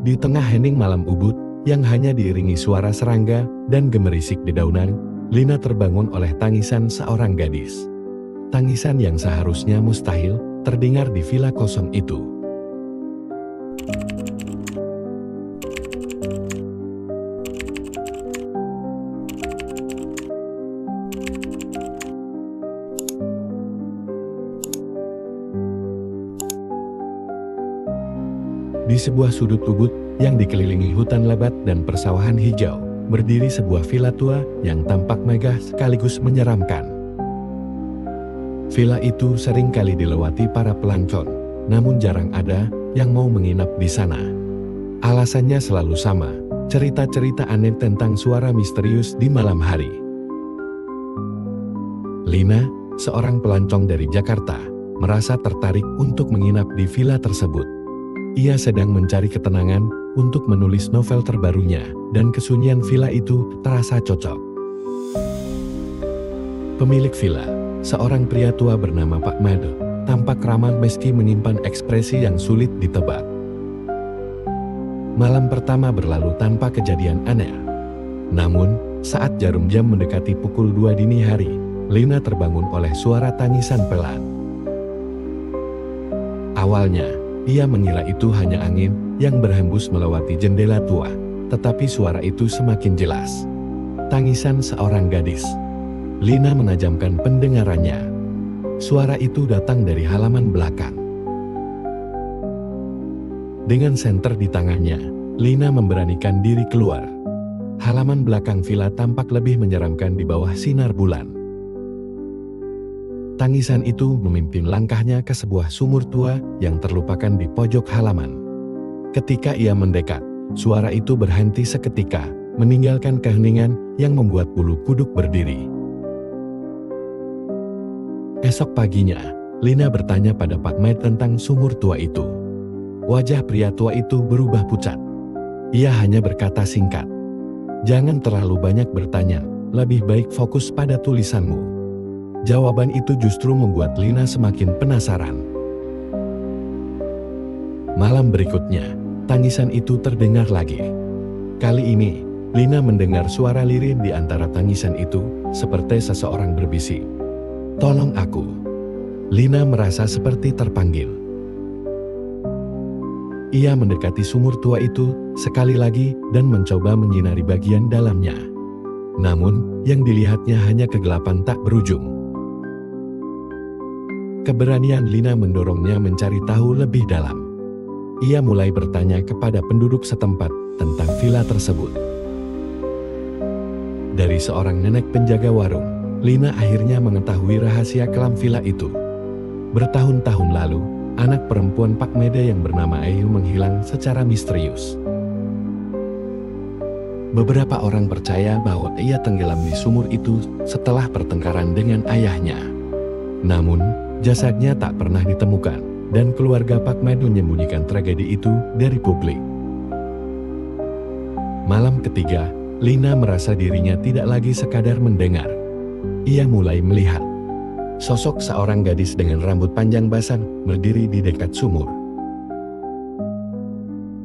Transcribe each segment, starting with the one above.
Di tengah hening malam Ubud, yang hanya diiringi suara serangga dan gemerisik dedaunan, Lina terbangun oleh tangisan seorang gadis. Tangisan yang seharusnya mustahil terdengar di villa kosong itu. Di sebuah sudut Ubud yang dikelilingi hutan lebat dan persawahan hijau, berdiri sebuah villa tua yang tampak megah sekaligus menyeramkan. Villa itu sering kali dilewati para pelancong, namun jarang ada yang mau menginap di sana. Alasannya selalu sama, cerita-cerita aneh tentang suara misterius di malam hari. Lina, seorang pelancong dari Jakarta, merasa tertarik untuk menginap di villa tersebut. Ia sedang mencari ketenangan untuk menulis novel terbarunya, dan kesunyian villa itu terasa cocok. Pemilik villa, seorang pria tua bernama Pak Made, tampak ramah meski menyimpan ekspresi yang sulit ditebak. Malam pertama berlalu tanpa kejadian aneh. Namun, saat jarum jam mendekati pukul 2 dini hari, Lina terbangun oleh suara tangisan pelan. Awalnya, ia mengira itu hanya angin yang berhembus melewati jendela tua, tetapi suara itu semakin jelas. Tangisan seorang gadis. Lina menajamkan pendengarannya. Suara itu datang dari halaman belakang. Dengan senter di tangannya, Lina memberanikan diri keluar. Halaman belakang villa tampak lebih menyeramkan di bawah sinar bulan. Tangisan itu memimpin langkahnya ke sebuah sumur tua yang terlupakan di pojok halaman. Ketika ia mendekat, suara itu berhenti seketika, meninggalkan keheningan yang membuat bulu kuduk berdiri. Esok paginya, Lina bertanya pada Pak Made tentang sumur tua itu. Wajah pria tua itu berubah pucat. Ia hanya berkata singkat, "Jangan terlalu banyak bertanya, lebih baik fokus pada tulisanmu." Jawaban itu justru membuat Lina semakin penasaran. Malam berikutnya, tangisan itu terdengar lagi. Kali ini, Lina mendengar suara lirih di antara tangisan itu, seperti seseorang berbisik, "Tolong aku." Lina merasa seperti terpanggil. Ia mendekati sumur tua itu sekali lagi dan mencoba menyinari bagian dalamnya. Namun, yang dilihatnya hanya kegelapan tak berujung. Keberanian Lina mendorongnya mencari tahu lebih dalam. Ia mulai bertanya kepada penduduk setempat tentang villa tersebut. Dari seorang nenek penjaga warung, Lina akhirnya mengetahui rahasia kelam villa itu. Bertahun-tahun lalu, anak perempuan Pak Made yang bernama Ayu menghilang secara misterius. Beberapa orang percaya bahwa ia tenggelam di sumur itu setelah pertengkaran dengan ayahnya. Namun, jasadnya tak pernah ditemukan, dan keluarga Pak Made menyembunyikan tragedi itu dari publik. Malam ketiga, Lina merasa dirinya tidak lagi sekadar mendengar. Ia mulai melihat. Sosok seorang gadis dengan rambut panjang basah berdiri di dekat sumur.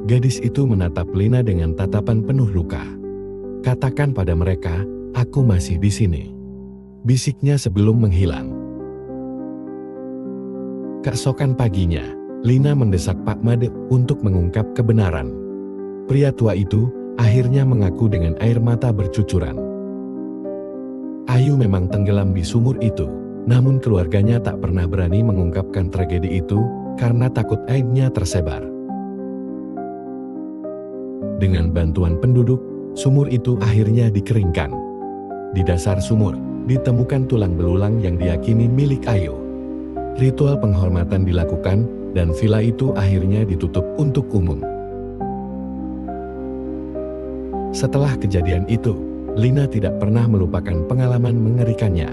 Gadis itu menatap Lina dengan tatapan penuh luka. "Katakan pada mereka, aku masih di sini," bisiknya sebelum menghilang. Keesokan paginya, Lina mendesak Pak Made untuk mengungkap kebenaran. Pria tua itu akhirnya mengaku dengan air mata bercucuran. Ayu memang tenggelam di sumur itu, namun keluarganya tak pernah berani mengungkapkan tragedi itu karena takut aibnya tersebar. Dengan bantuan penduduk, sumur itu akhirnya dikeringkan. Di dasar sumur, ditemukan tulang belulang yang diyakini milik Ayu. Ritual penghormatan dilakukan, dan villa itu akhirnya ditutup untuk umum. Setelah kejadian itu, Lina tidak pernah melupakan pengalaman mengerikannya.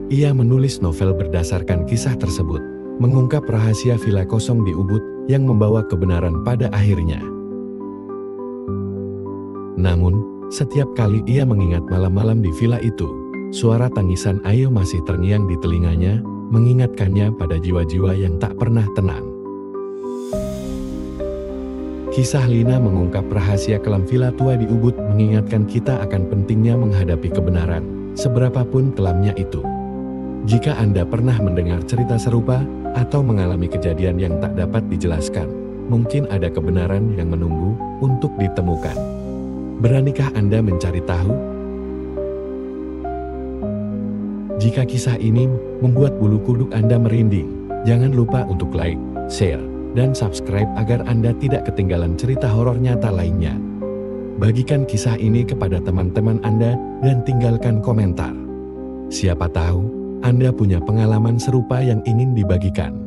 Ia menulis novel berdasarkan kisah tersebut, mengungkap rahasia villa kosong di Ubud yang membawa kebenaran pada akhirnya. Namun, setiap kali ia mengingat malam-malam di villa itu, suara tangisan Ayu masih terngiang di telinganya, mengingatkannya pada jiwa-jiwa yang tak pernah tenang. Kisah Lina mengungkap rahasia kelam villa tua di Ubud mengingatkan kita akan pentingnya menghadapi kebenaran, seberapapun kelamnya itu. Jika Anda pernah mendengar cerita serupa atau mengalami kejadian yang tak dapat dijelaskan, mungkin ada kebenaran yang menunggu untuk ditemukan. Beranikah Anda mencari tahu? Jika kisah ini membuat bulu kuduk Anda merinding, jangan lupa untuk like, share, dan subscribe agar Anda tidak ketinggalan cerita horor nyata lainnya. Bagikan kisah ini kepada teman-teman Anda dan tinggalkan komentar. Siapa tahu Anda punya pengalaman serupa yang ingin dibagikan.